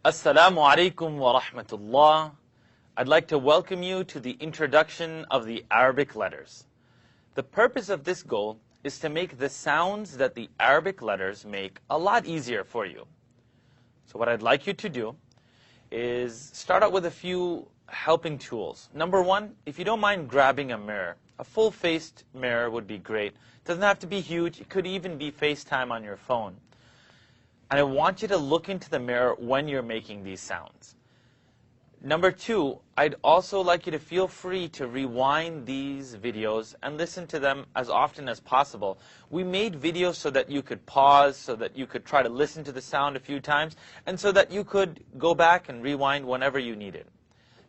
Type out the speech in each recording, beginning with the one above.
Assalamu alaikum wa rahmatullah. I'd like to welcome you to the introduction of the Arabic letters. The purpose of this goal is to make the sounds that the Arabic letters make a lot easier for you. So what I'd like you to do is start out with a few helping tools. Number one, if you don't mind grabbing a mirror, a full-faced mirror would be great. It doesn't have to be huge. It could even be FaceTime on your phone. And I want you to look into the mirror when you're making these sounds. Number two, I'd also like you to feel free to rewind these videos and listen to them as often as possible. We made videos so that you could pause, so that you could try to listen to the sound a few times, and so that you could go back and rewind whenever you needed.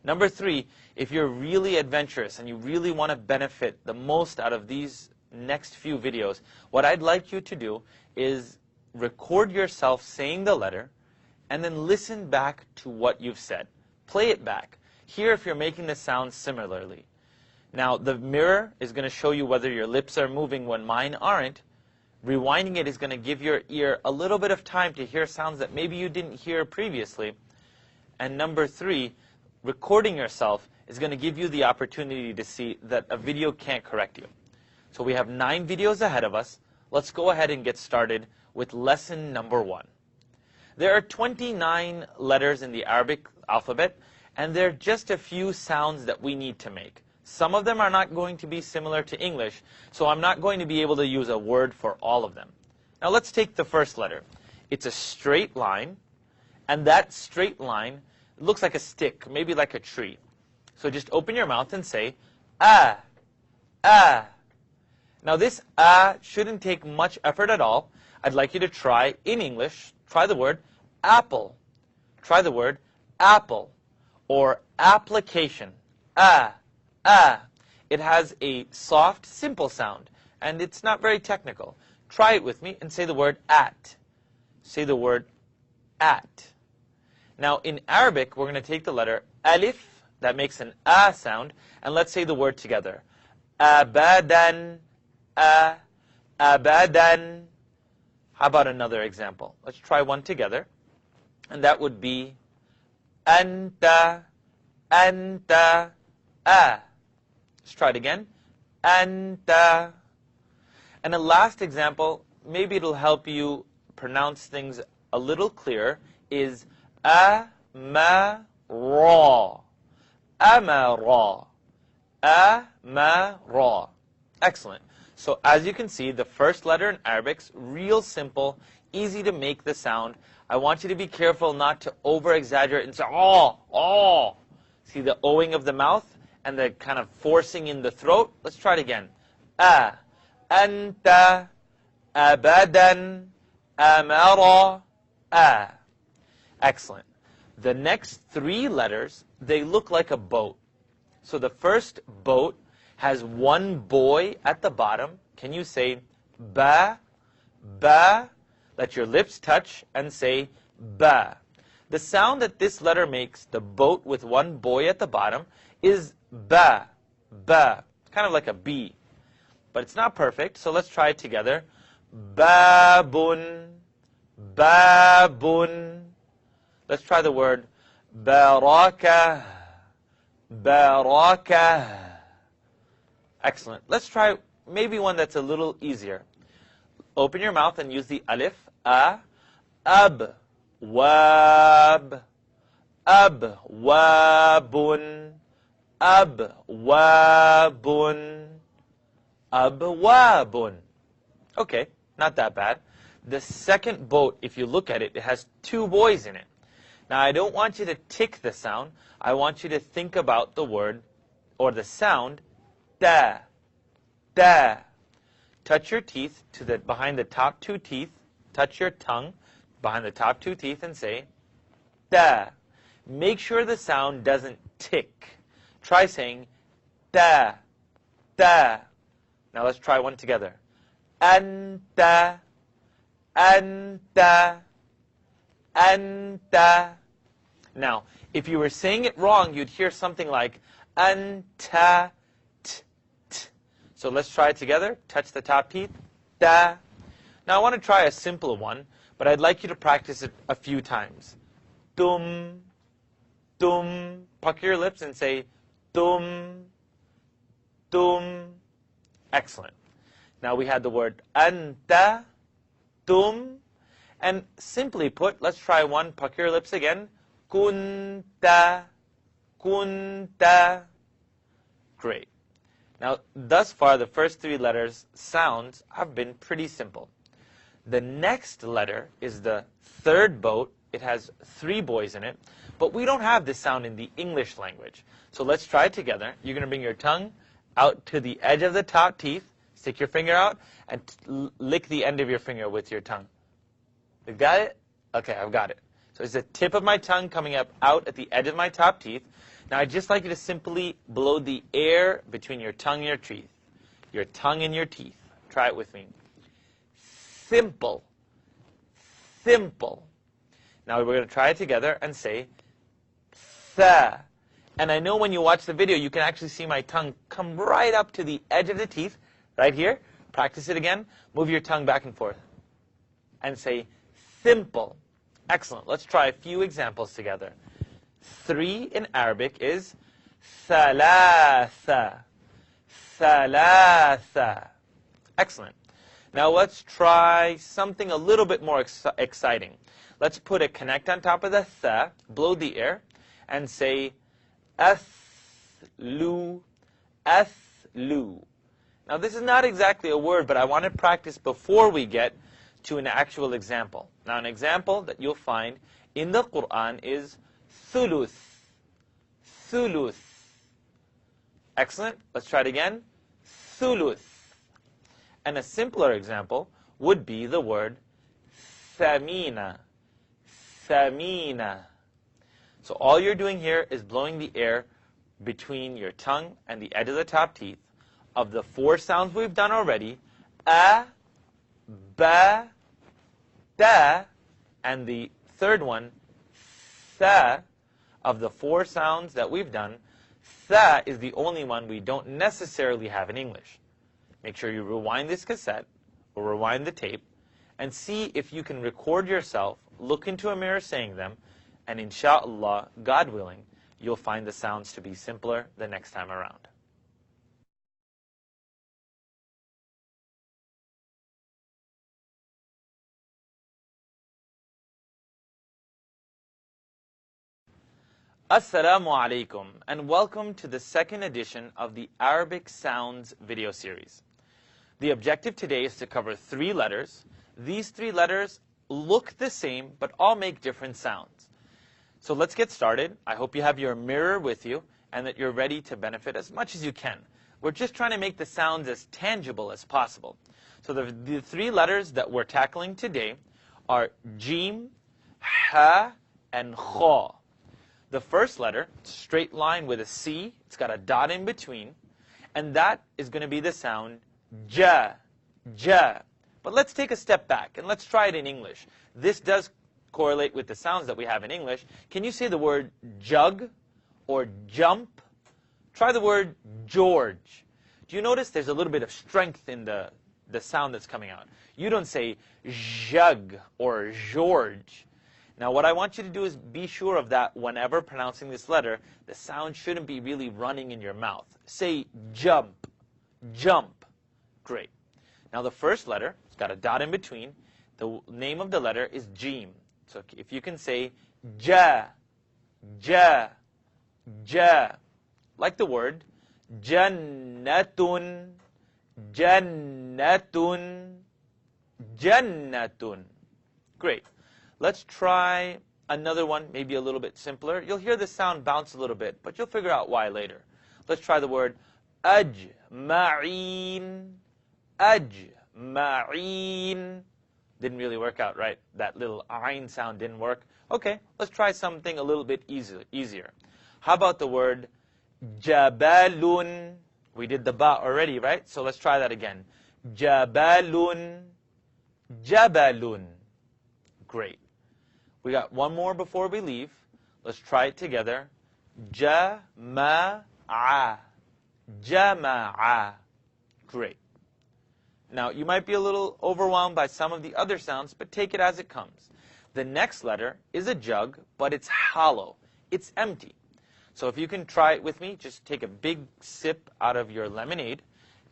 Number three, if you're really adventurous and you really want to benefit the most out of these next few videos, what I'd like you to do is record yourself saying the letter, and then listen back to what you've said. Play it back. Hear if you're making the sound similarly. Now, the mirror is going to show you whether your lips are moving when mine aren't. Rewinding it is going to give your ear a little bit of time to hear sounds that maybe you didn't hear previously. And number three, recording yourself is going to give you the opportunity to see that a video can't correct you. So we have 9 videos ahead of us. Let's go ahead and get started with lesson number 1. There are 29 letters in the Arabic alphabet, and there are just a few sounds that we need to make. Some of them are not going to be similar to English, so I'm not going to be able to use a word for all of them. Now let's take the first letter. It's a straight line, and that straight line looks like a stick, maybe like a tree. So just open your mouth and say, ah, ah. Now this ah shouldn't take much effort at all. I'd like you to try, in English, try the word apple. Try the word apple or application. Ah, ah. It has a soft, simple sound, and it's not very technical. Try it with me and say the word at. Say the word at. Now, in Arabic, we're going to take the letter alif, that makes an ah sound, and let's say the word together. Abadan, abadan. How about another example? Let's try one together. And that would be anta, anta, ah. Let's try it again. Anta. And a last example, maybe it'll help you pronounce things a little clearer, is amara. Amara. Amara. Excellent. So as you can see, the first letter in Arabic's real simple, easy to make the sound. I want you to be careful not to over-exaggerate and say, oh, oh. See the O-ing of the mouth and the kind of forcing in the throat? Let's try it again. A, anta, abadan, amara, a. Excellent. The next 3 letters, they look like a boat. So the first boat has one boy at the bottom. Can you say ba, ba? Let your lips touch and say ba. The sound that this letter makes, the boat with one boy at the bottom, is ba, ba. Kind of like a B. But it's not perfect, so let's try it together. Babun, babun. Let's try the word baraka, baraka. Excellent. Let's try maybe one that's a little easier. Open your mouth and use the alif, a, ab, wab, ab, wabun, ab, wabun, ab, wabun. Okay, not that bad. The second boat, if you look at it, it has 2 boys in it. Now, I don't want you to tick the sound. I want you to think about the word or the sound da, da. Touch your teeth to behind the top 2 teeth. Touch your tongue behind the top 2 teeth and say da. Make sure the sound doesn't tick. Try saying da, da. Now let's try one together. Anta, anta, anta. Now, if you were saying it wrong, you'd hear something like anta. So let's try it together. Touch the top teeth. Da. Now I want to try a simple one, but I'd like you to practice it a few times. tum, tum. Pucker your lips and say tum, tum. Excellent. Now we had the word anta, tum. And simply put, let's try one. Pucker your lips again. Kunta, kunta. Great. Now, thus far, the first three letters, sounds, have been pretty simple. The next letter is the third boat. It has 3 boys in it. But we don't have this sound in the English language. So let's try it together. You're going to bring your tongue out to the edge of the top teeth. Stick your finger out and lick the end of your finger with your tongue. You got it? Okay, I've got it. So it's the tip of my tongue coming up out at the edge of my top teeth. Now I'd just like you to simply blow the air between your tongue and your teeth. Your tongue and your teeth. Try it with me. Simple. Simple. Now we're going to try it together and say tha. And I know when you watch the video, you can actually see my tongue come right up to the edge of the teeth, right here. Practice it again. Move your tongue back and forth. And say simple. Excellent. Let's try a few examples together. 3 in Arabic is thalatha. Thalatha. Excellent. Now let's try something a little bit more exciting. Let's put a connect on top of the tha, blow the air, and say athlu, athlu. Now this is not exactly a word, but I want to practice before we get to an actual example. Now an example that you'll find in the Quran is thuluth. Thuluth. Excellent. Let's try it again. Thuluth. And a simpler example would be the word thamina. Thamina. So all you're doing here is blowing the air between your tongue and the edge of the top teeth. Of the 4 sounds we've done already, a, ba, da, and the third one, tha. Of the 4 sounds that we've done, tha is the only one we don't necessarily have in English. Make sure you rewind this cassette or rewind the tape and see if you can record yourself, look into a mirror saying them, and inshallah, God willing, you'll find the sounds to be simpler the next time around. Assalamu alaikum, and welcome to the second edition of the Arabic Sounds video series. The objective today is to cover 3 letters. These 3 letters look the same, but all make different sounds. So let's get started. I hope you have your mirror with you and that you're ready to benefit as much as you can. We're just trying to make the sounds as tangible as possible. So the 3 letters that we're tackling today are Jim, Ha, and Kha. The first letter, straight line with a C, it's got a dot in between, and that is going to be the sound ja, ja. But let's take a step back and let's try it in English. This does correlate with the sounds that we have in English. Can you say the word jug or jump? Try the word George. Do you notice there's a little bit of strength in the sound that's coming out? You don't say jug or George. Now what I want you to do is be sure of that whenever pronouncing this letter, the sound shouldn't be really running in your mouth. Say jump, jump. Great. Now the first letter, it's got a dot in between. The name of the letter is Jim. So if you can say ja, ja, ja. Like the word jannatun, jannatun, jannatun. Great. Let's try another one, maybe a little bit simpler. You'll hear the sound bounce a little bit, but you'll figure out why later. Let's try the word ajma'in, ajma'in. Didn't really work out, right? That little ayn sound didn't work. Okay, let's try something a little bit easier. How about the word jabalun? We did the ba already, right? So let's try that again. Jabalun, jabalun. Great. We got one more before we leave. Let's try it together. Jama'a, jama'a. Great. Now, you might be a little overwhelmed by some of the other sounds, but take it as it comes. The next letter is a jug, but it's hollow. It's empty. So if you can try it with me, just take a big sip out of your lemonade,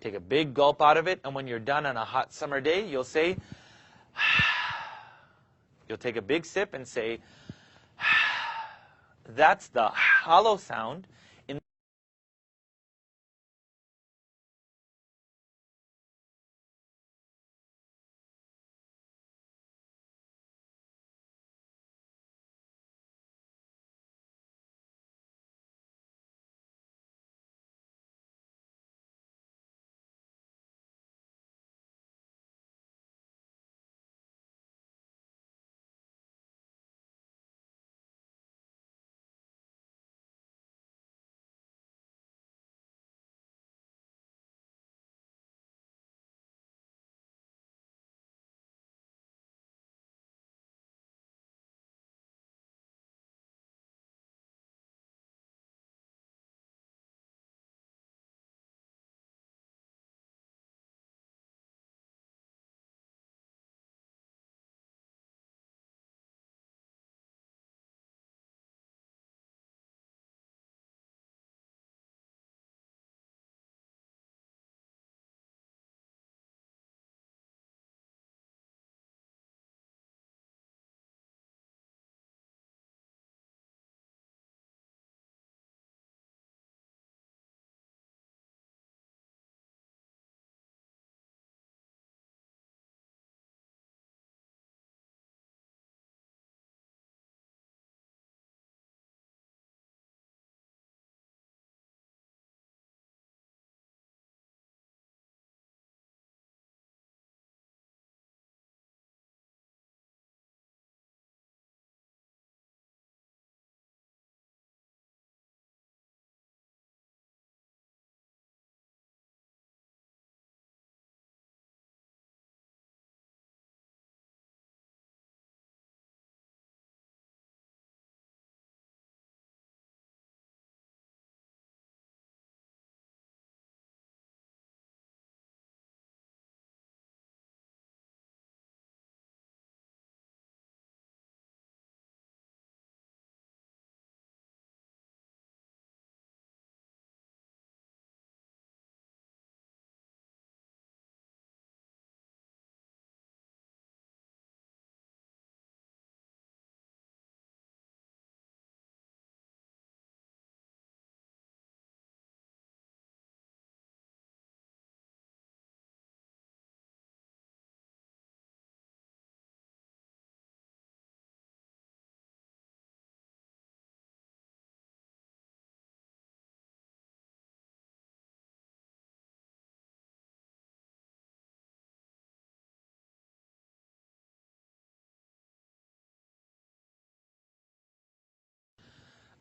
take a big gulp out of it, and when you're done on a hot summer day, you'll say, you'll take a big sip and say, that's the hollow sound in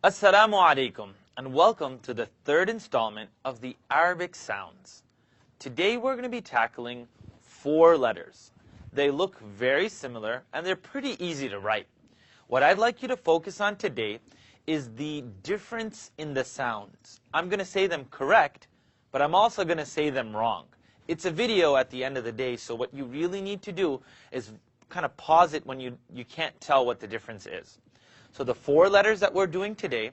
Assalamu alaikum, and welcome to the third installment of the Arabic sounds. Today we're going to be tackling 4 letters. They look very similar and they're pretty easy to write. What I'd like you to focus on today is the difference in the sounds. I'm going to say them correct, but I'm also going to say them wrong. It's a video at the end of the day, so what you really need to do is kind of pause it when you can't tell what the difference is. So the 4 letters that we're doing today,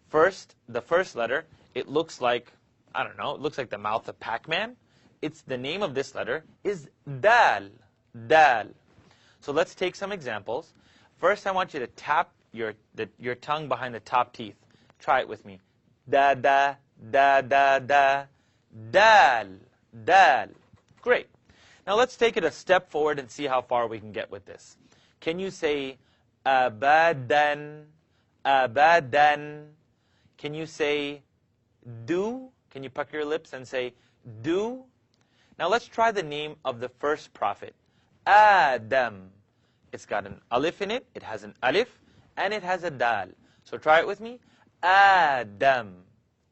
the first letter, it looks like, I don't know, it looks like the mouth of Pac-Man. The name of this letter is Dal, Dal. So let's take some examples. First, I want you to tap your tongue behind the top teeth. Try it with me. Da, da, da, da, da, Dal, Dal. Great. Now let's take it a step forward and see how far we can get with this. Can you say abadan, abadan? Can you say do? Can you pucker your lips and say do? Now let's try the name of the first prophet, Adam. It's got an alif in it, it has an alif, and it has a dal. So try it with me. Adam,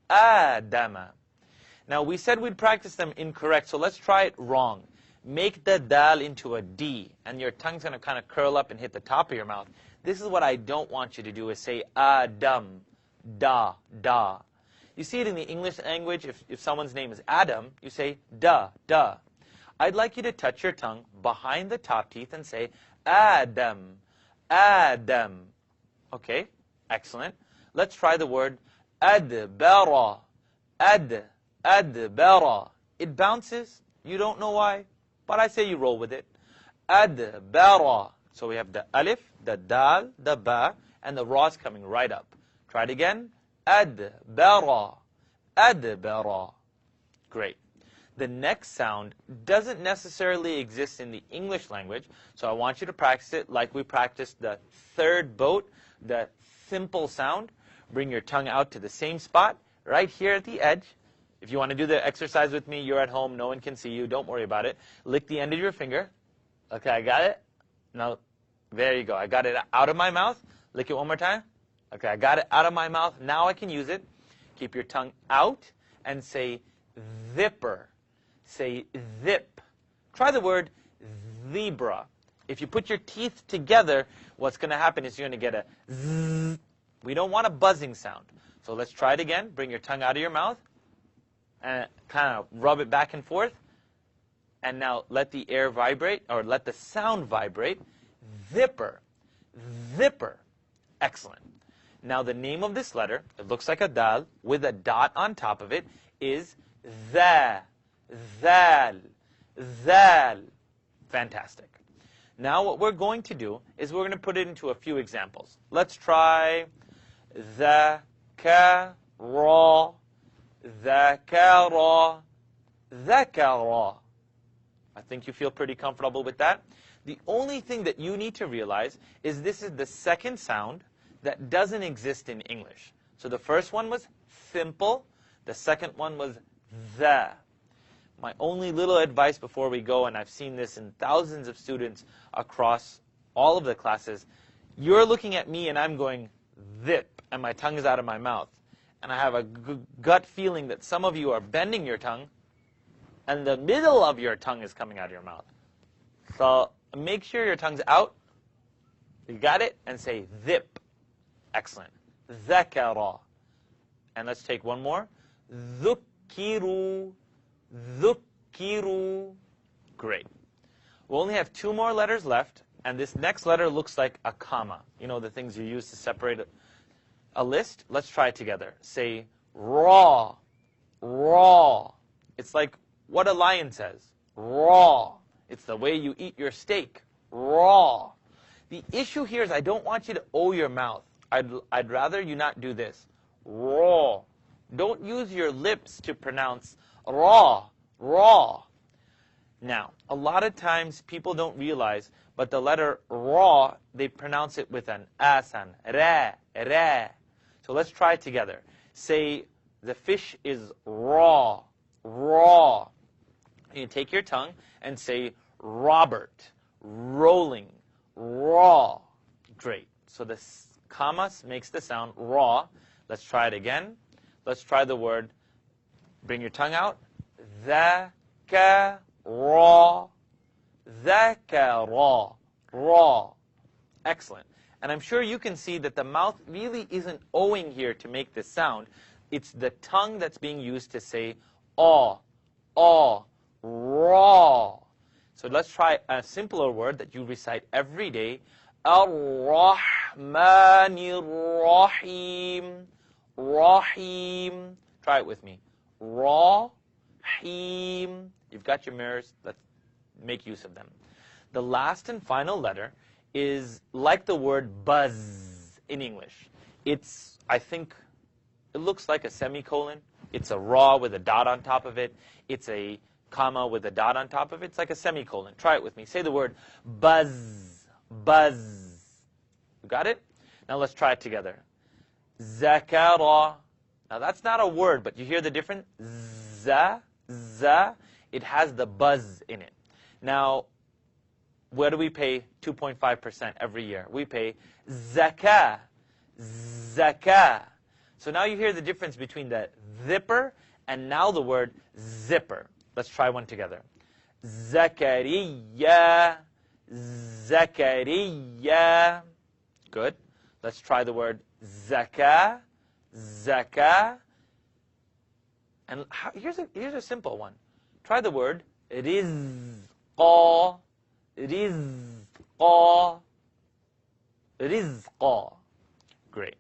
Adama. Now we said we'd practice them incorrect, so let's try it wrong. Make the dal into a D, and your tongue's going to kind of curl up and hit the top of your mouth. This is what I don't want you to do, is say Adam, da, da. You see it in the English language, if someone's name is Adam, you say da, da. I'd like you to touch your tongue behind the top teeth and say Adam, Adam. Okay, excellent. Let's try the word adbara. Adbara. It bounces. You don't know why, but I say you roll with it. Adbara. So we have the alif, the dal, the ba, and the ra's coming right up. Try it again. Adbara. Adbara. Great. The next sound doesn't necessarily exist in the English language, so I want you to practice it like we practiced the third boat, the simple sound. Bring your tongue out to the same spot, right here at the edge. If you want to do the exercise with me, you're at home, no one can see you, don't worry about it. Lick the end of your finger. Okay, I got it. Now, there you go. I got it out of my mouth. Lick it one more time. Okay, I got it out of my mouth. Now I can use it. Keep your tongue out and say zipper. Say zip. Try the word zebra. If you put your teeth together, what's going to happen is you're going to get a zzz. We don't want a buzzing sound. So let's try it again. Bring your tongue out of your mouth and kind of rub it back and forth. And now let the air vibrate, or let the sound vibrate. Zipper. Zipper. Excellent. Now the name of this letter, it looks like a dal with a dot on top of it, is za. Zal. Zal. Fantastic. Now what we're going to do is we're going to put it into a few examples. Let's try ذكر. ذكر. ذكر. I think you feel pretty comfortable with that. The only thing that you need to realize is this is the second sound that doesn't exist in English. So the first one was simple. The second one was the. My only little advice before we go, and I've seen this in thousands of students across all of the classes, you're looking at me and I'm going zip, and my tongue is out of my mouth. And I have a gut feeling that some of you are bending your tongue, and the middle of your tongue is coming out of your mouth. So make sure your tongue's out. You got it? And say zip. Excellent. ذكر. And let's take one more. ذكروا. ذكروا. Great. We only have two more letters left, and this next letter looks like a comma. You know, the things you use to separate a list? Let's try it together. Say raw. Raw. It's like what a lion says. Raw. It's the way you eat your steak. Raw. The issue here is I don't want you to O your mouth. I'd rather you not do this. Raw. Don't use your lips to pronounce raw. Raw. Now, a lot of times people don't realize, but the letter raw, they pronounce it with an asan. Ra. Ra. So let's try it together. Say the fish is raw. Raw. You take your tongue and say Robert. Rolling. Raw. Great. So the comma makes the sound raw. Let's try it again. Let's try the word. Bring your tongue out. ذكر. ذكر. Raw. Excellent. And I'm sure you can see that the mouth really isn't owing here to make this sound. It's the tongue that's being used to say aw. Aw. Raw. So let's try a simpler word that you recite every day. Ar-Rahmanir Rahim. Rahim. Try it with me. Rahim. You've got your mirrors. Let's make use of them. The last and final letter is like the word buzz in English. It's, I think, it looks like a semicolon. It's a raw with a dot on top of it. It's a comma with a dot on top of it. It's like a semicolon. Try it with me. Say the word buzz. Buzz. You got it? Now let's try it together. Zakara. Now that's not a word, but you hear the difference? Za. It has the buzz in it. Now, where do we pay 2.5% every year? We pay zakah. Zakah. So now you hear the difference between the zipper and now the word zipper. Let's try one together. Zakariya. Zakariya. Good. Let's try the word zakah. Zakah. And here's a simple one. Try the word rizqa. Rizqa. rizqa. Great.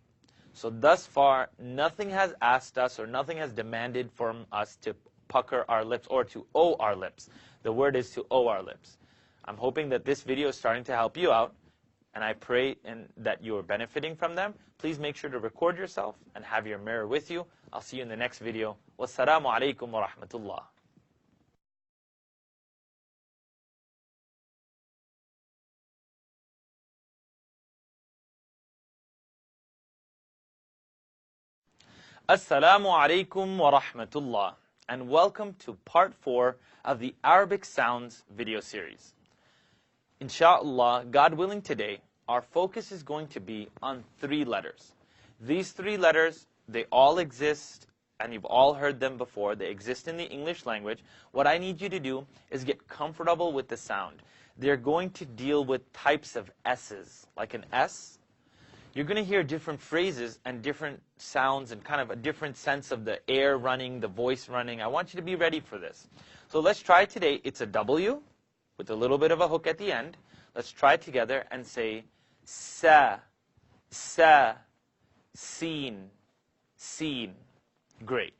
So thus far, nothing has asked us or nothing has demanded from us to pucker our lips or to O our lips. The word is to O our lips. I'm hoping that this video is starting to help you out, and I pray that you are benefiting from them. Please make sure to record yourself and have your mirror with you. I'll see you in the next video. Wassalamu alaikum wa rahmatullah. Assalamu alaikum wa rahmatullah, and welcome to part 4 of the Arabic Sounds video series. Insha'Allah, God willing, today our focus is going to be on 3 letters. These 3 letters, they all exist, and you've all heard them before. They exist in the English language. What I need you to do is get comfortable with the sound. They're going to deal with types of S's, like an S. You're going to hear different phrases and different sounds and kind of a different sense of the air running, the voice running. I want you to be ready for this. So let's try today. It's a W with a little bit of a hook at the end. Let's try together and say sa, sa, seen, seen. Great.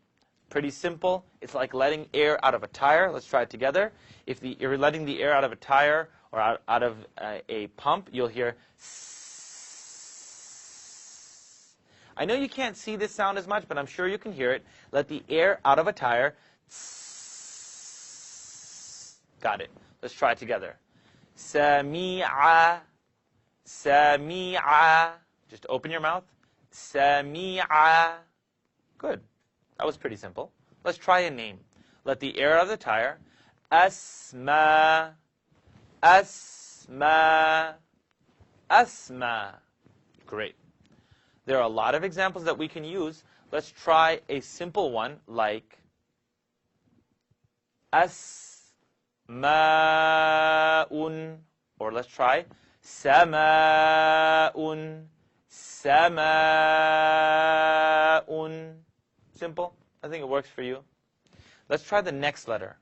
Pretty simple. It's like letting air out of a tire. Let's try it together. If you're letting the air out of a tire or out of a pump, you'll hear s. I know you can't see this sound as much, but I'm sure you can hear it. Let the air out of a tire. Got it. Let's try it together. Sami'a, sami'a. Just open your mouth. Sami'a. Good. That was pretty simple. Let's try a name. Let the air out of the tire. Asma, asma, asma. Great. There are a lot of examples that we can use. Let's try a simple one like asma'un, or let's try sama'un, sama'un. Simple. I think it works for you. Let's try the next letter.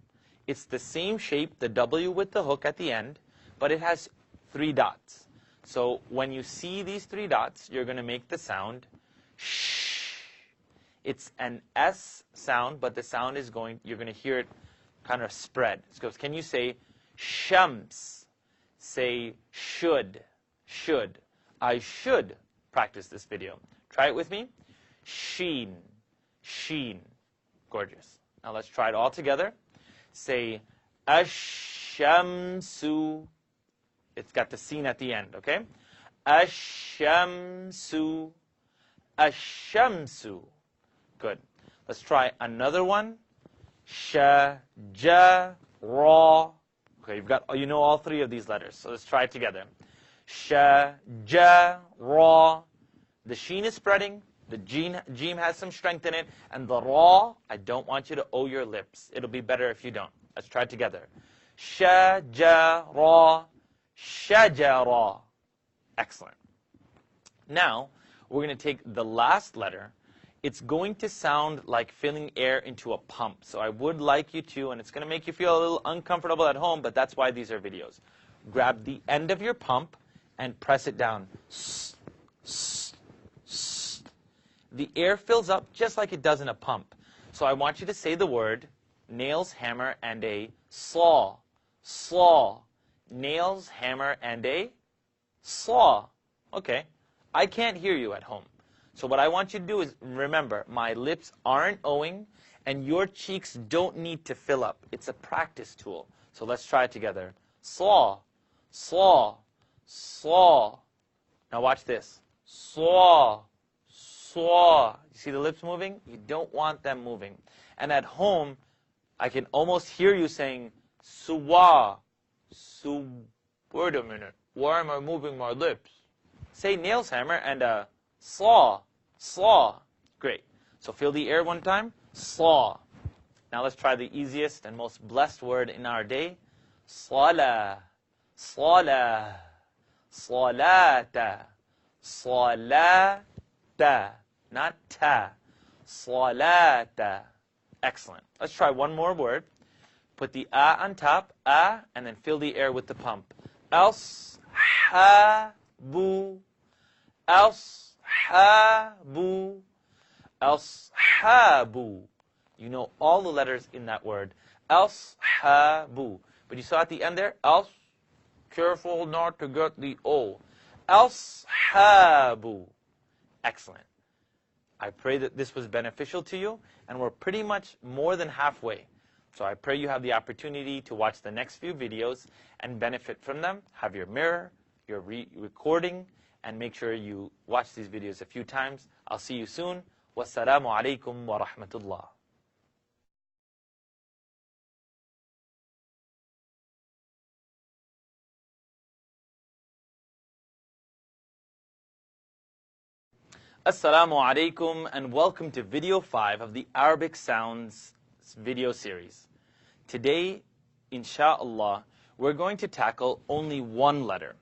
It's the same shape, the W with the hook at the end, but it has 3 dots. So when you see these 3 dots, you're going to make the sound sh. It's an S sound, but the sound is you're going to hear it kind of spread. So can you say shams? Say should, should. I should practice this video. Try it with me. Sheen, sheen. Gorgeous. Now let's try it all together. Say ash-shamsu. It's got the seen at the end, okay? Ash-shamsu, ash-shamsu. Good. Let's try another one. Sha-ja-ra. Okay, you know all 3 of these letters, so let's try it together. Sha-ja-ra. The sheen is spreading. The jeem has some strength in it. And the ra, I don't want you to O your lips. It'll be better if you don't. Let's try it together. Sha-ja-ra. Shajara. Excellent. Now, we're going to take the last letter. It's going to sound like filling air into a pump. So I would like you to, and it's going to make you feel a little uncomfortable at home, but that's why these are videos. Grab the end of your pump and press it down. The air fills up just like it does in a pump. So I want you to say the word nails, hammer, and a saw. Saw. Nails, hammer, and a saw. Okay. I can't hear you at home. So what I want you to do is remember, my lips aren't O-ing, and your cheeks don't need to fill up. It's a practice tool. So let's try it together. Saw, saw, saw. Now watch this. Saw, saw. You see the lips moving? You don't want them moving. And at home, I can almost hear you saying suwa. Wait a minute. Why am I moving my lips? Say nails, hammer, and saw. Saw. Great. So feel the air one time. Saw. Now let's try the easiest and most blessed word in our day. Salah. Salah. Salata. Salata. Not ta. Salata. Excellent. Let's try one more word. Put the a on top, a, and then fill the air with the pump. Ashabu, Ashabu. Ashabu. You know all the letters in that word. Ashabu. But you saw at the end there, careful not to get the O. Ashabu. Excellent. I pray that this was beneficial to you, and we're pretty much more than halfway. So I pray you have the opportunity to watch the next few videos and benefit from them. Have your mirror, your recording, and make sure you watch these videos a few times. I'll see you soon. Wassalamu alaikum wa rahmatullah. Assalamu alaikum and welcome to video 5 of the Arabic Sounds video series. Today, insha'Allah, we're going to tackle only one letter.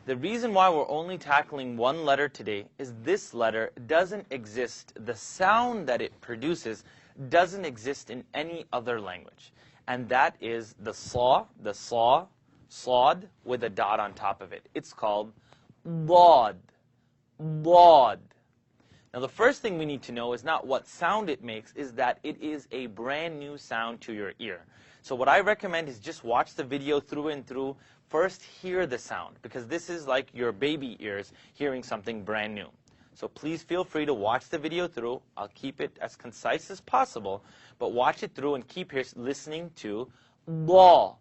The reason why we're only tackling one letter today is this letter doesn't exist. The sound that it produces doesn't exist in any other language. And that is the saw, sawd, with a dot on top of it. It's called bod, bod. Now the first thing we need to know is not what sound it makes, is that it is a brand new sound to your ear. So what I recommend is just watch the video through and through. First hear the sound, because this is like your baby ears hearing something brand new. So please feel free to watch the video through. I'll keep it as concise as possible, but watch it through and keep listening to ba,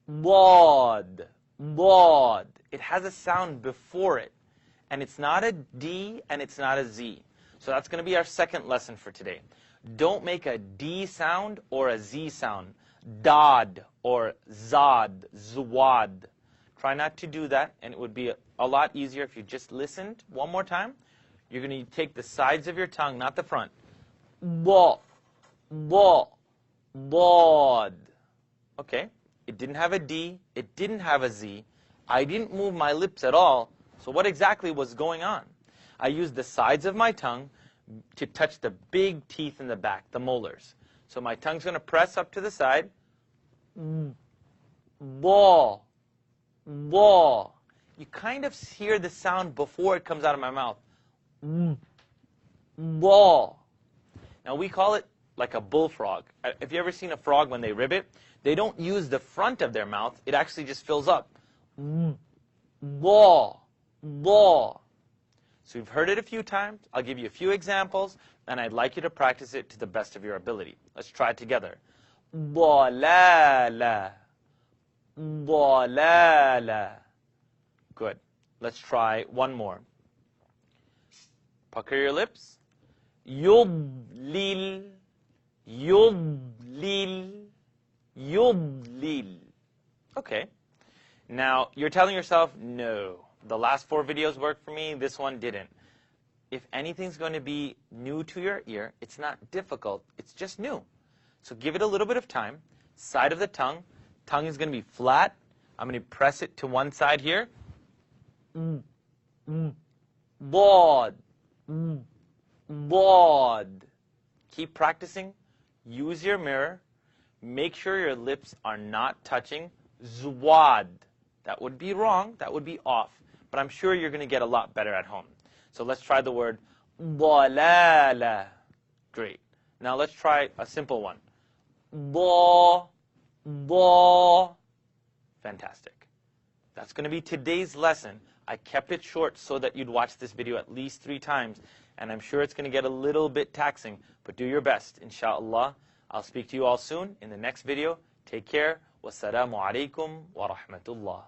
bod, bod. It has a sound before it. And it's not a D and it's not a Z. So that's going to be our second lesson for today. Don't make a D sound or a Z sound. Dad or Zad, Zuwad. Try not to do that, and it would be a lot easier if you just listened one more time. You're going to take the sides of your tongue, not the front. Ba, ba, bod. Okay, it didn't have a D, it didn't have a Z. I didn't move my lips at all. So what exactly was going on? I used the sides of my tongue to touch the big teeth in the back, the molars. So my tongue's going to press up to the side. Ba, ba. You kind of hear the sound before it comes out of my mouth. Ba. Now we call it like a bullfrog. Have you ever seen a frog when they ribbit? They don't use the front of their mouth. It actually just fills up. Ba. Ba. So you've heard it a few times. I'll give you a few examples, and I'd like you to practice it to the best of your ability. Let's try it together. Balala. Balala. Good. Let's try one more. Pucker your lips. Yudlil. Yudlil. Yudlil. Okay. Now, you're telling yourself, no. The last 4 videos worked for me, this one didn't. If anything's going to be new to your ear, it's not difficult, it's just new. So give it a little bit of time. Side of the tongue is going to be flat. I'm going to press it to one side here. Bod. Bod. Keep practicing. Use your mirror. Make sure your lips are not touching. Zwad. That would be wrong. That would be off. But I'm sure you're going to get a lot better at home. So let's try the word balala. Great. Now let's try a simple one. Ba, ba. Fantastic. That's going to be today's lesson. I kept it short so that you'd watch this video at least 3 times. And I'm sure it's going to get a little bit taxing. But do your best, insha'Allah. I'll speak to you all soon in the next video. Take care. Wassalamu alaikum wa rahmatullah.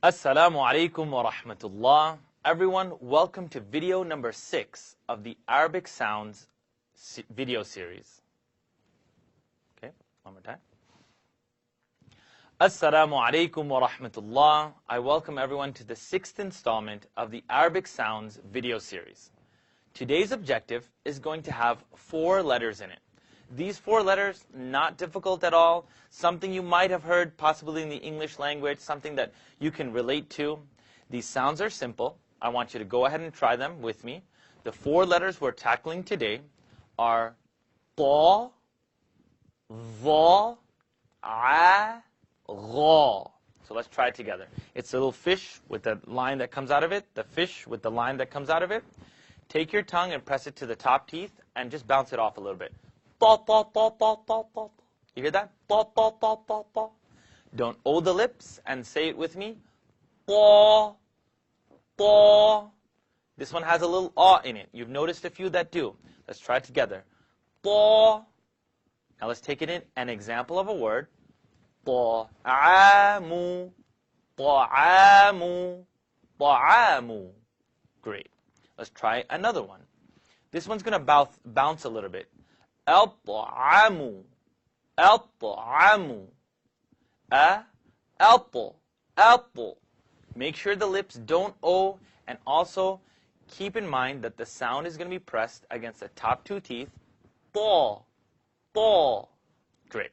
Assalamu alaikum wa rahmatullah. Everyone, welcome to video number 6 of the Arabic Sounds video series. Okay, one more time. Assalamu alaikum wa rahmatullah. I welcome everyone to the 6th installment of the Arabic Sounds video series. Today's objective is going to have 4 letters in it. These 4 letters, not difficult at all, something you might have heard possibly in the English language, something that you can relate to. These sounds are simple. I want you to go ahead and try them with me. The 4 letters we're tackling today are ta, va, a, gha. So let's try it together. It's a little fish with the line that comes out of it, the fish with the line that comes out of it. Take your tongue and press it to the top teeth and just bounce it off a little bit. Ta, ta, ta, ta, ta, ta. You hear that? Ta, ta, ta, ta, ta. Don't O the lips and say it with me. Ta, ta. This one has a little ah in it. You've noticed a few that do. Let's try it together. Ta. Now let's take it in an example of a word. طعام طعام طعام. Great. Let's try another one. This one's going to bounce a little bit. الطعام الطعام. Apple apple. Make sure the lips don't O, and also keep in mind that the sound is going to be pressed against the top 2 teeth. طا طا. Great.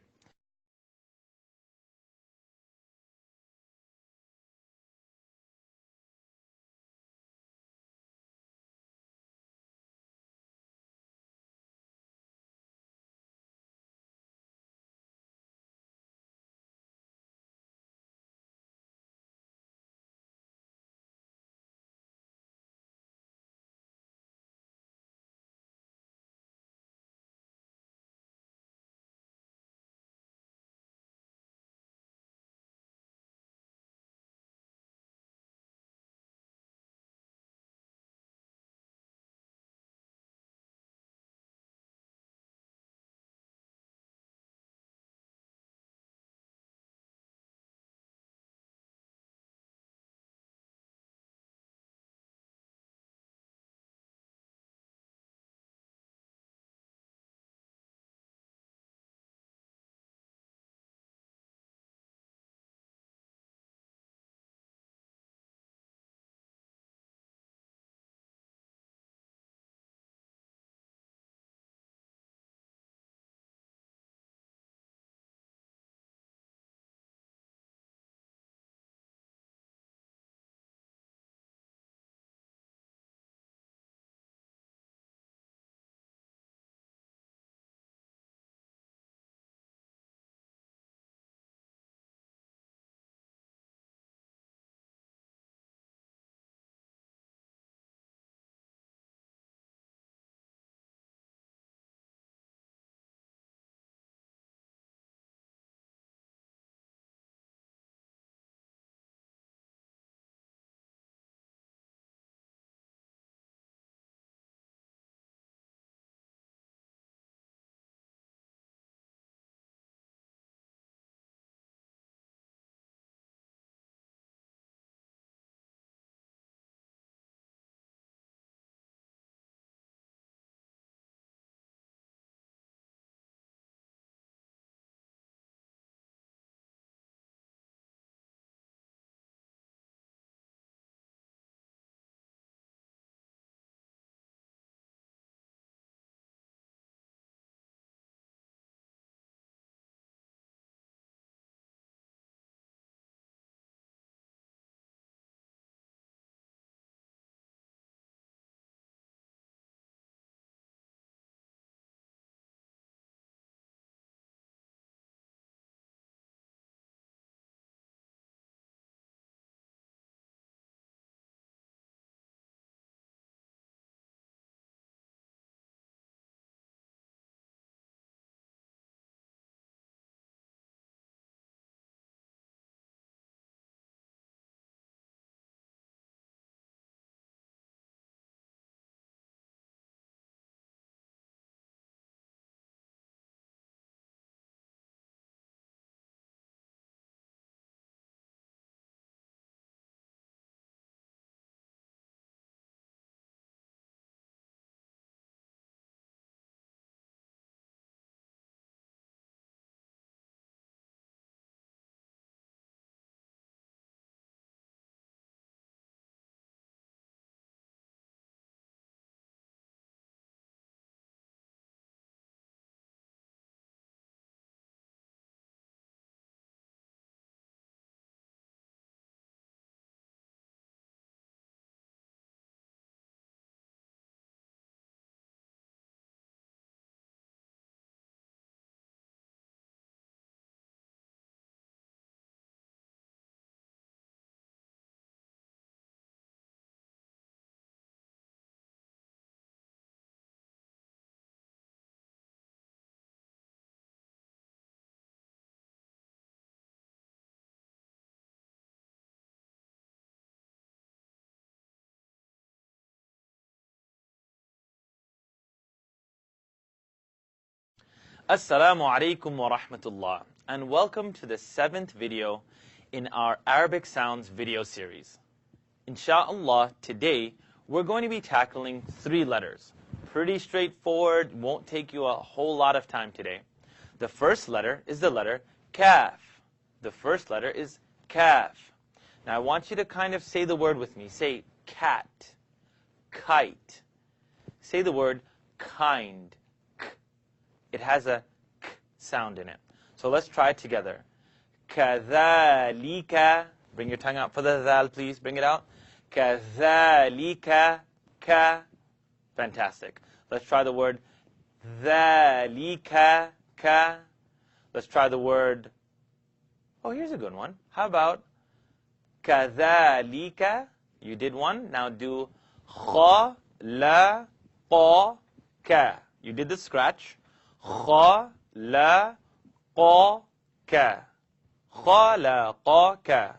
Assalamu alaikum wa rahmatullah, and welcome to the 7th video in our Arabic Sounds video series. Insha'Allah, today we're going to be tackling 3 letters. Pretty straightforward, won't take you a whole lot of time today. The first letter is the letter kaf. The first letter is kaf. Now I want you to kind of say the word with me. Say cat, kite. Say the word kind. It has a k sound in it. So let's try it together. كَذَلِكَ. Bring your tongue out for the dhal, please. Bring it out. كَذَلِكَ. Ka. Fantastic. Let's try the word ذَلِكَ. Ka. Let's try the word, oh, here's a good one. How about كَذَلِكَ? You did one. Now do خَلَقَ. You did the scratch. خَلَقَكَ. خَلَقَكَ.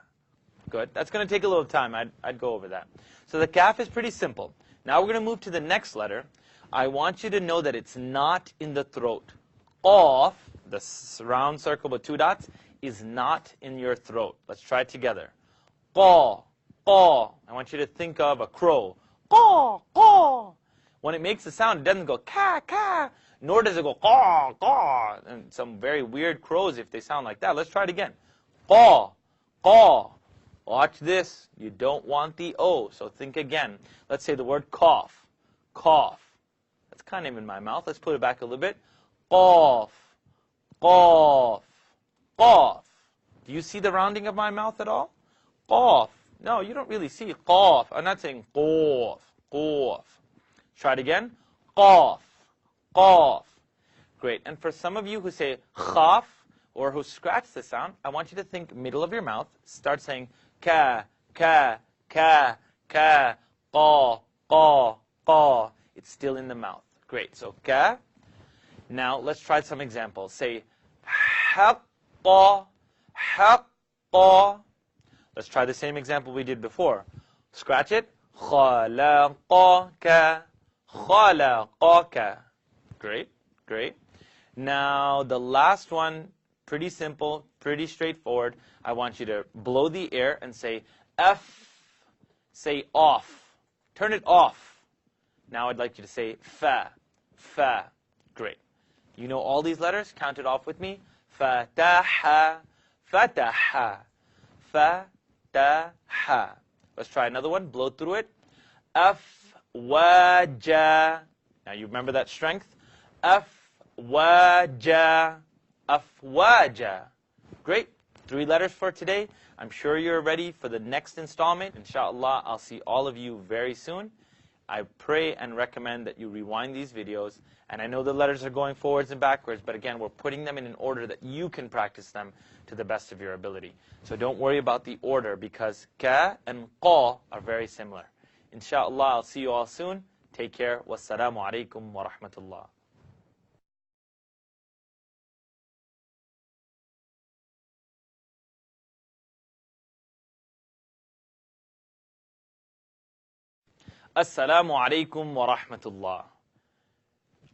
Good. That's going to take a little time. I'd go over that. So the kaf is pretty simple. Now we're going to move to the next letter. I want you to know that it's not in the throat. Qaf, the round circle with 2 dots, is not in your throat. Let's try it together. Qa, qa. I want you to think of a crow. Qa, qa. When it makes a sound, it doesn't go ka, ka. Nor does it go qaw, qaw. And some very weird crows if they sound like that. Let's try it again. Qaw, qaw. Watch this. You don't want the O, so think again. Let's say the word cough. Cough. That's kind of in my mouth. Let's put it back a little bit. Qaf, qaf, qaf. Do you see the rounding of my mouth at all? Qaf. No, you don't really see qaf. I'm not saying qaf, qaf. Try it again. Qaf. Qaf. Great. And for some of you who say khaf or who scratch the sound, I want you to think middle of your mouth. Start saying ka, ka, ka, ka, qa, qa, qa. It's still in the mouth. Great. So ka. Now let's try some examples. Say haqqa, haqqa. Let's try the same example we did before. Scratch it. Khalaqaka, khalaqaka. Great, great. Now, the last one, pretty simple, pretty straightforward. I want you to blow the air and say F, say off. Turn it off. Now I'd like you to say fa, fa. Great. You know all these letters? Count it off with me. Fataha, fataha, fataha. Let's try another one. Blow through it. Afwaja. Now you remember that strength? Afwaja. Afwaja. Great. 3 letters for today. I'm sure you're ready for the next installment. Inshallah, I'll see all of you very soon. I pray and recommend that you rewind these videos. And I know the letters are going forwards and backwards, but again, we're putting them in an order that you can practice them to the best of your ability. So don't worry about the order because ka and qa are very similar. Inshallah, I'll see you all soon. Take care. Wassalamu alaikum wa rahmatullah. Assalamu alaikum wa rahmatullah.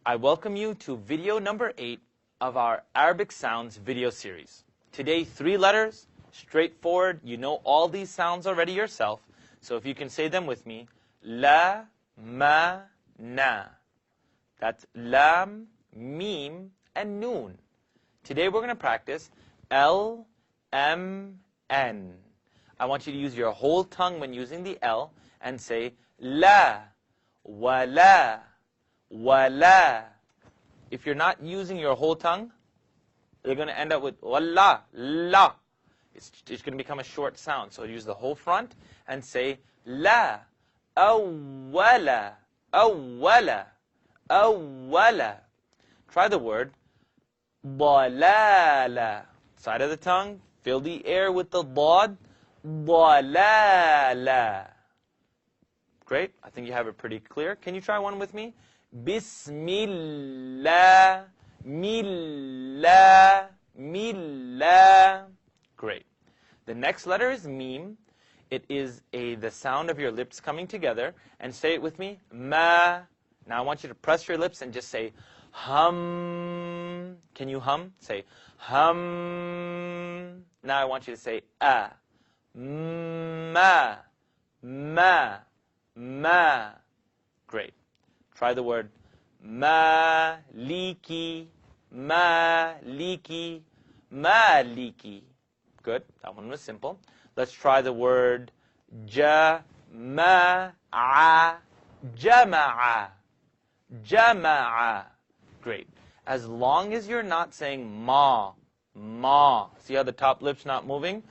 I welcome you to video number 8 of our Arabic Sounds video series. Today, 3 letters, straightforward. You know all these sounds already yourself. So if you can say them with me. La, ma, na. That's lam, mim, and noon. Today we're going to practice L, M, N. I want you to use your whole tongue when using the L and say la, wala, wala. If you're not using your whole tongue, you're going to end up with walla, la. It's going to become a short sound. So use the whole front and say la, awwala, awwala, awwala. Try the word dalala. Side of the tongue, fill the air with the dad, dalala. Great. I think you have it pretty clear. Can you try one with me? Bismillah, millah, millah. Great. The next letter is mim. It is the sound of your lips coming together. And say it with me. Ma. Now I want you to press your lips and just say hum. Can you hum? Say hum. Now I want you to say a. Ma. Ma. Ma. Great. Try the word maliki. Maliki. Maliki. Good. That one was simple. Let's try the word jama'a. Jama'a. Jama'a. Great. As long as you're not saying ma. Ma. See how the top lip's not moving?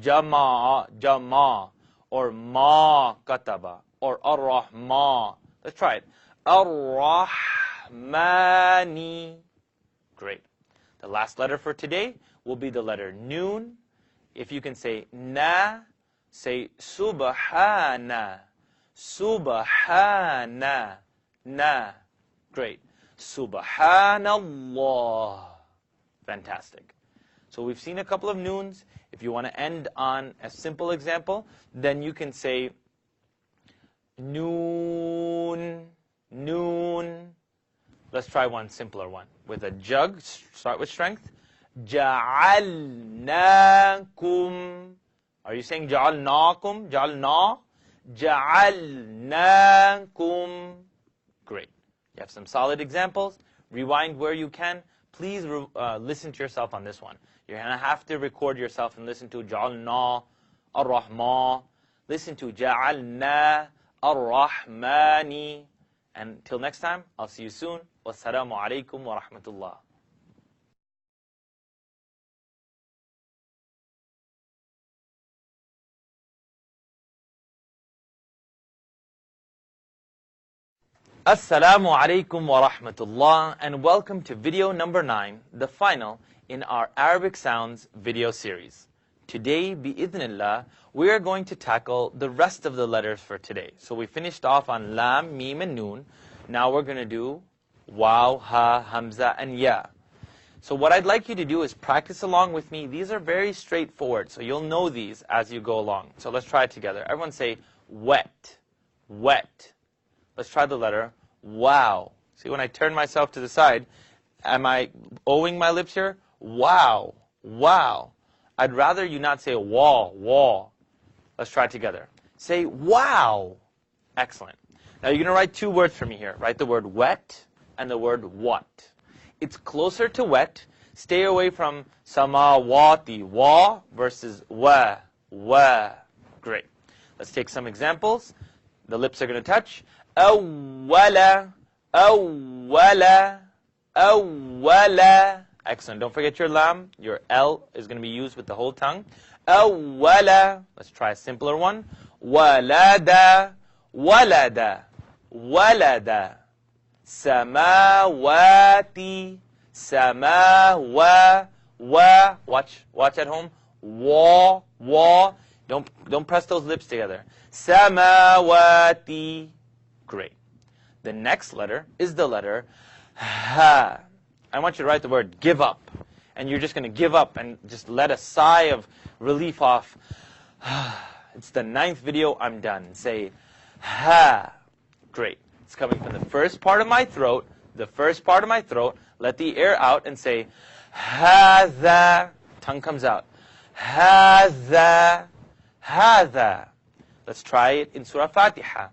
Jama'a. Jama. Or ma kataba. Or ar-Rahma. Let's try it. Ar-Rahmani. Great. The last letter for today will be the letter noon. If you can say na, say subhana. Subhana. Na. Great. Subhanallah. Fantastic. So we've seen a couple of noons. If you want to end on a simple example, then you can say noon. Noon. Let's try one simpler one. With a jug, start with strength. Ja'alnakum. Are you saying ja'alnakum? Ja'alna? Ja'alnakum. Great. You have some solid examples. Rewind where you can. Please listen to yourself on this one. You're going to have to record yourself and listen to ja'alna, ar-Rahma. Listen to ja'alna, ar-Rahmani. And until next time, I'll see you soon. Wassalamu alaikum wa rahmatullah. Assalamu alaikum wa rahmatullah, and welcome to video number 9, the final in our Arabic Sounds video series. Today, bi'idhnillah, we are going to tackle the rest of the letters for today. So we finished off on lam, mim, and noon. Now we're going to do waw, ha, hamza, and ya. So what I'd like you to do is practice along with me. These are very straightforward, so you'll know these as you go along. So let's try it together. Everyone say wet, wet. Let's try the letter wow. See, when I turn myself to the side, am I owing my lips here? Wow, wow. I'd rather you not say wah, wah. Let's try it together. Say wow. Excellent. Now you're going to write two words for me here. Write the word wet and the word what. It's closer to wet. Stay away from samawati, wa versus wa, wa. Great. Let's take some examples. The lips are going to touch. Awwala, awwala, awwala. Excellent. Don't forget your lam. Your L is going to be used with the whole tongue. Awwala. Let's try a simpler one. Walada, walada, walada. Samawati, samawa, wa. Watch at home. Wa, wa. Don't press those lips together. Samawati. Great. The next letter is the letter ha. I want you to write the word give up. And you're just going to give up and just let a sigh of relief off. It's the 9th video. I'm done. Say ha. Great. It's coming from the first part of my throat. The first part of my throat. Let the air out and say hadha. Tongue comes out. Hadha. Hadha. Let's try it in Surah Fatiha.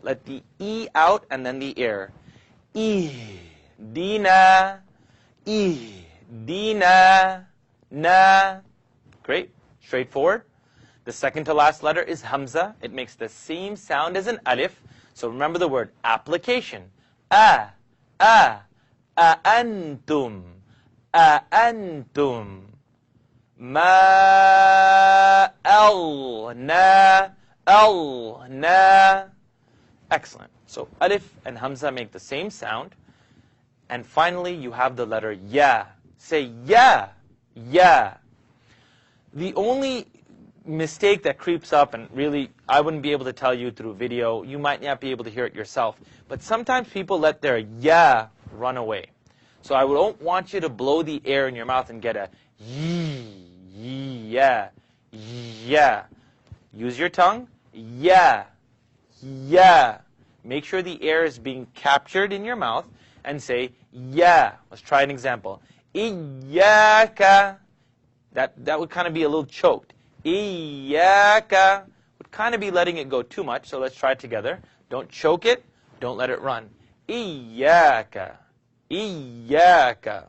Let the E out and then the air. Dina. Dina. Na. Great. Straightforward. The second to last letter is Hamza. It makes the same sound as an alif. So remember the word application. Antum. Antum. Na. Excellent. So alif and hamza make the same sound. And finally, you have the letter ya. Say ya, ya. The only mistake that creeps up, and really I wouldn't be able to tell you through video, you might not be able to hear it yourself, but sometimes people let their ya run away. So I don't want you to blow the air in your mouth and get a ya, ya. Use your tongue, ya, ya. Make sure the air is being captured in your mouth and say ya. Let's try an example. Iyaka. That would kind of be a little choked. Iyaka would kind of be letting it go too much, so let's try it together. Don't choke it, don't let it run. Iyaka. Iyaka.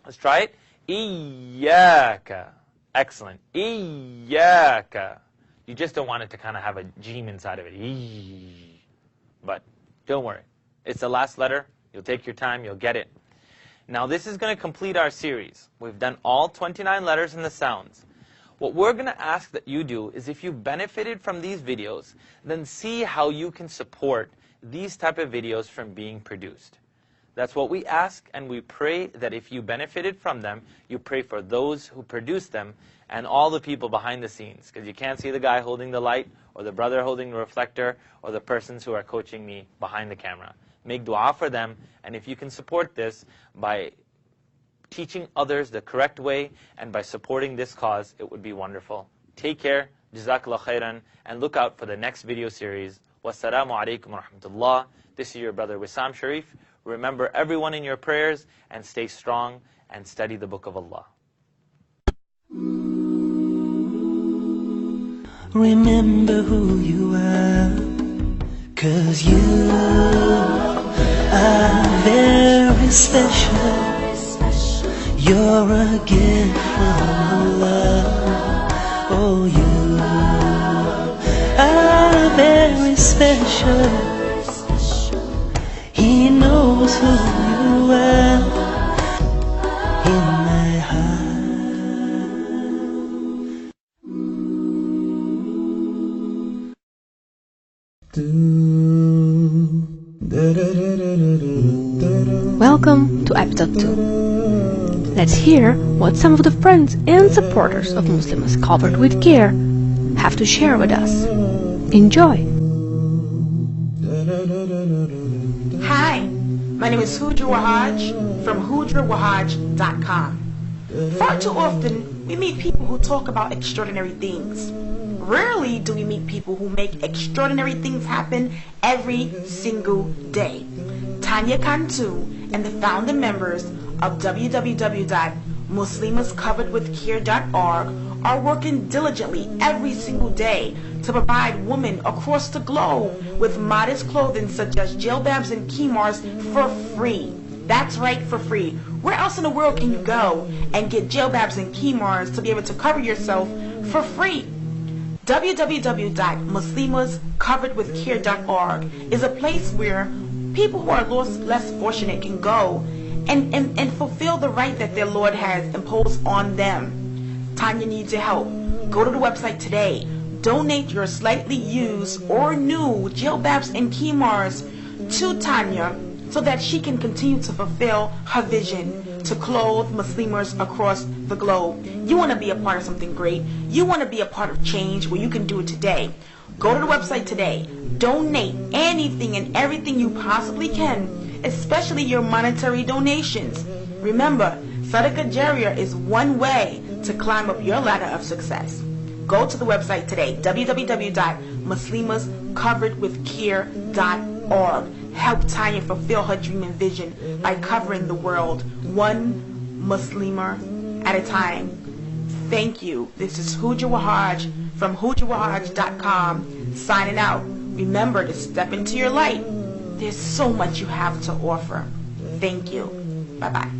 Let's try it. Iyaka. Excellent. Iyaka. You just don't want it to kind of have a gene inside of it. But don't worry. It's the last letter. You'll take your time. You'll get it. Now this is going to complete our series. We've done all 29 letters and the sounds. What we're going to ask that you do is, if you benefited from these videos, then see how you can support these type of videos from being produced. That's what we ask, and we pray that if you benefited from them, you pray for those who produce them and all the people behind the scenes, because you can't see the guy holding the light or the brother holding the reflector or the persons who are coaching me behind the camera. Make dua for them, and if you can support this by teaching others the correct way and by supporting this cause, it would be wonderful. Take care, Jazakallah khairan, and look out for the next video series. Wassalamu alaikum wa rahmatullah. This is your brother Wissam Sharif. Remember everyone in your prayers, and stay strong and study the Book of Allah. Remember who you are, 'cause you are very special. You're a gift from Allah. Oh, you are very special. He knows who you are in my heart. Welcome to episode 2. Let's hear what some of the friends and supporters of Muslims Covered with Care have to share with us. Enjoy! Hi, my name is Hujra Wahaj from HujraWahaj.com. Far too often, we meet people who talk about extraordinary things. Rarely do we meet people who make extraordinary things happen every single day. Tanya Cantu and the founder members of www.muslimascoveredwithcare.org are working diligently every single day to provide women across the globe with modest clothing such as jilbabs and khimars for free. That's right, for free. Where else in the world can you go and get jilbabs and khimars to be able to cover yourself for free? www.muslimascoveredwithcare.org is a place where people who are less fortunate can go and fulfill the right that their Lord has imposed on them. Tanya needs your help. Go to the website today. Donate your slightly used or new jilbabs and khimars to Tanya so that she can continue to fulfill her vision to clothe Muslims across the globe. You want to be a part of something great. You want to be a part of change. Well, you can do it today. Go to the website today. Donate anything and everything you possibly can, especially your monetary donations. Remember, Sadaqah Jariyah is one way to climb up your ladder of success. Go to the website today, www.muslimascoveredwithcare.org. Help Tanya fulfill her dream and vision by covering the world one Muslimer at a time. Thank you. This is Hujra Wahaj from HujraWahaj.com signing out. Remember to step into your light. There's so much you have to offer. Thank you. Bye-bye.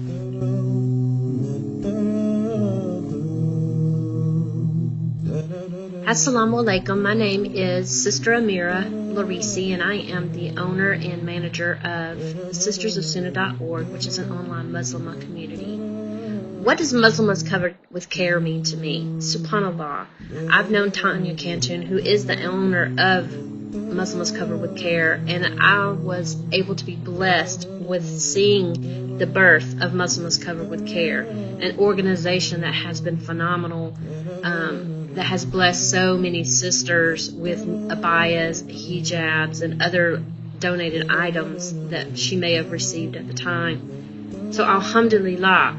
Assalamu alaikum. My name is Sister Amira Larisi, and I am the owner and manager of sistersofsunnah.org, which is an online Muslim community. What does Muslims Covered with Care mean to me? SubhanAllah. I've known Tanya Cantu, who is the owner of Muslims Covered with Care, and I was able to be blessed with seeing the birth of Muslims Covered with Care, an organization that has been phenomenal, that has blessed so many sisters with abayas, hijabs, and other donated items that she may have received at the time. So alhamdulillah,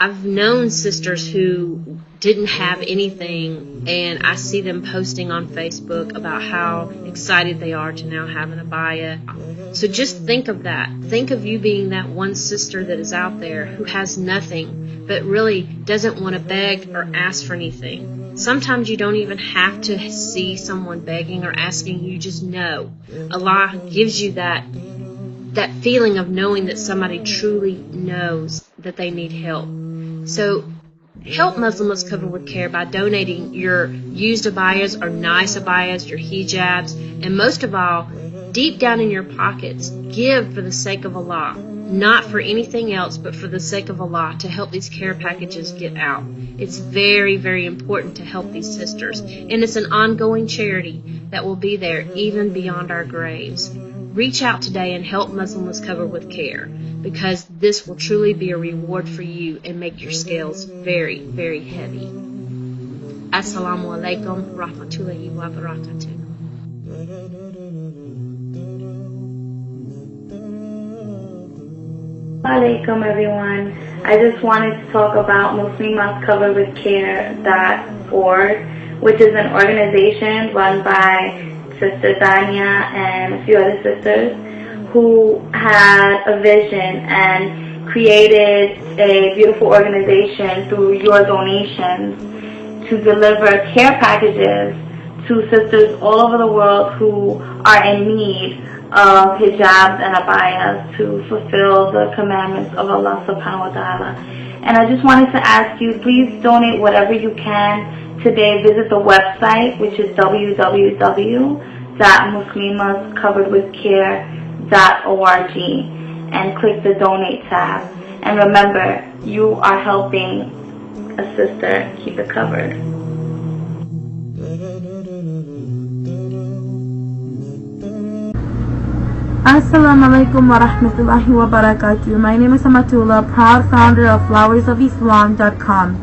I've known sisters who didn't have anything, and I see them posting on Facebook about how excited they are to now have an abaya. So just think of that. Think of you being that one sister that is out there who has nothing, but really doesn't want to beg or ask for anything. Sometimes you don't even have to see someone begging or asking. You just know. Allah gives you that feeling of knowing that somebody truly knows that they need help. So help Muslims Covered with Care by donating your used abayas or nice abayas, your hijabs, and most of all, deep down in your pockets, give for the sake of Allah. Not for anything else, but for the sake of Allah, to help these care packages get out. It's very, very important to help these sisters. And it's an ongoing charity that will be there even beyond our graves. Reach out today and help Muslims Covered with Care, because this will truly be a reward for you and make your scales very, very heavy. Assalamu alaikum rahmatullahi wa barakatuh. Alaikum everyone. I just wanted to talk about Muslimas Covered with Care.org, which is an organization run by Sister Dania and a few other sisters who had a vision and created a beautiful organization through your donations to deliver care packages to sisters all over the world who are in need of hijabs and abayas to fulfill the commandments of Allah subhanahu wa ta'ala. And I just wanted to ask you, please donate whatever you can today. Visit the website, which is www.muslimascoveredwithcare.org, and click the donate tab. And remember, you are helping a sister keep it covered. Assalamu alaikum wa rahmatullahi wa barakatuh. My name is Amatullah, proud founder of flowersofislam.com.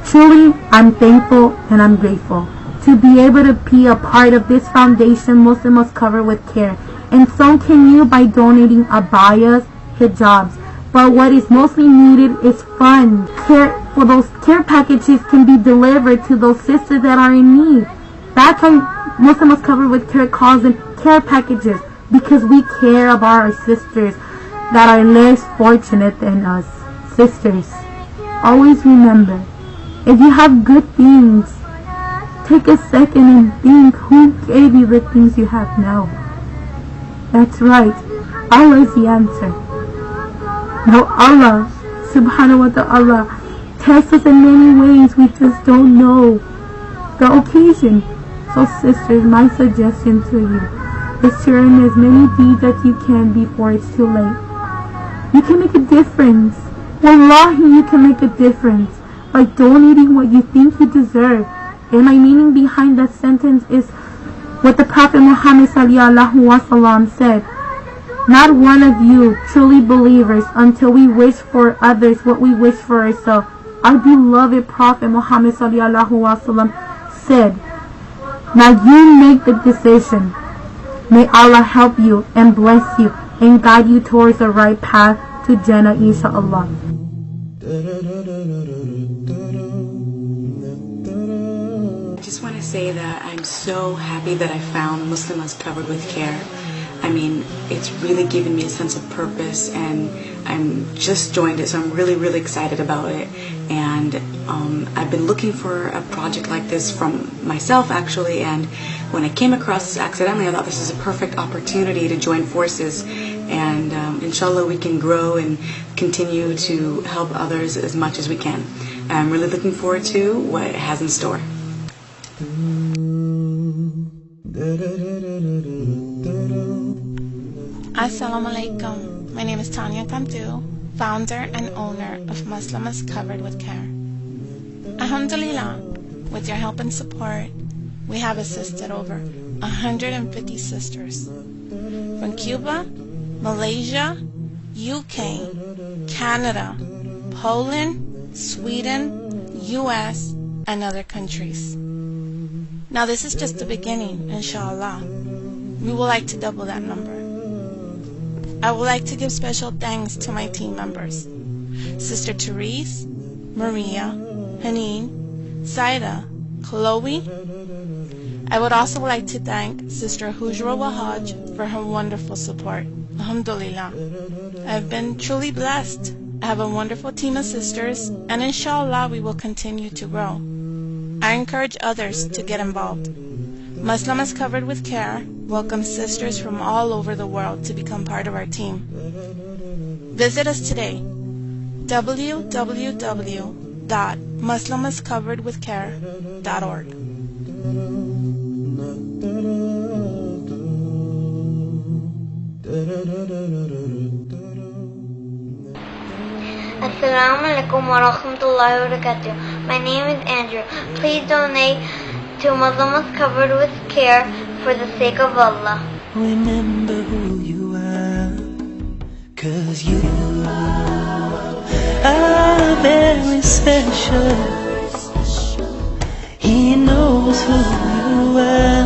Truly, I'm thankful and I'm grateful to be able to be a part of this foundation, Muslims Covered with Care. And so can you by donating abayas, hijabs. But what is mostly needed is funds. For those care packages can be delivered to those sisters that are in need. That's why Muslims Covered with Care calls them care packages, because we care about our sisters that are less fortunate than us. Sisters, always remember, if you have good things, take a second and think who gave you the things you have now. That's right, Allah is the answer. Now Allah subhanahu wa ta'ala tests us in many ways, we just don't know the occasion. So sisters, my suggestion to you is to earn as many deeds as you can before it's too late. You can make a difference. Wallahi, you can make a difference by donating what you think you deserve. And my meaning behind that sentence is what the Prophet Muhammad sallallahu alaihi wasallam said. Not one of you truly believers until we wish for others what we wish for ourselves. Our beloved Prophet Muhammad sallallahu alaihi wasallam said, now you make the decision. May Allah help you and bless you and guide you towards the right path to Jannah, inshaAllah. I just want to say that I'm so happy that I found Muslims Covered with Care. I mean, it's really given me a sense of purpose, and I'm just joined it, so I'm really, really excited about it. And I've been looking for a project like this from myself, actually, and when I came across this accidentally, I thought this is a perfect opportunity to join forces, and inshallah we can grow and continue to help others as much as we can. I'm really looking forward to what it has in store. Assalamu alaikum. My name is Tanya Kantu, founder and owner of Muslims Covered with Care. Alhamdulillah, with your help and support, we have assisted over 150 sisters from Cuba, Malaysia, UK, Canada, Poland, Sweden, US, and other countries. Now this is just the beginning, inshallah. We would like to double that number. I would like to give special thanks to my team members, Sister Therese, Maria, Haneen, Zaida, Chloe. I would also like to thank Sister Hujra Wahaj for her wonderful support. Alhamdulillah. I've been truly blessed. I have a wonderful team of sisters, and inshallah we will continue to grow. I encourage others to get involved. Muslims Covered with Care welcomes sisters from all over the world to become part of our team. Visit us today, www.muslimscoveredwithcare.org. Assalamu alaikum wa rahmatullahi wa barakatuh. My name is Andrew. Please donate to Muslims Covered with Care for the sake of Allah. Remember who you are, 'cause you are very special. He knows who you are.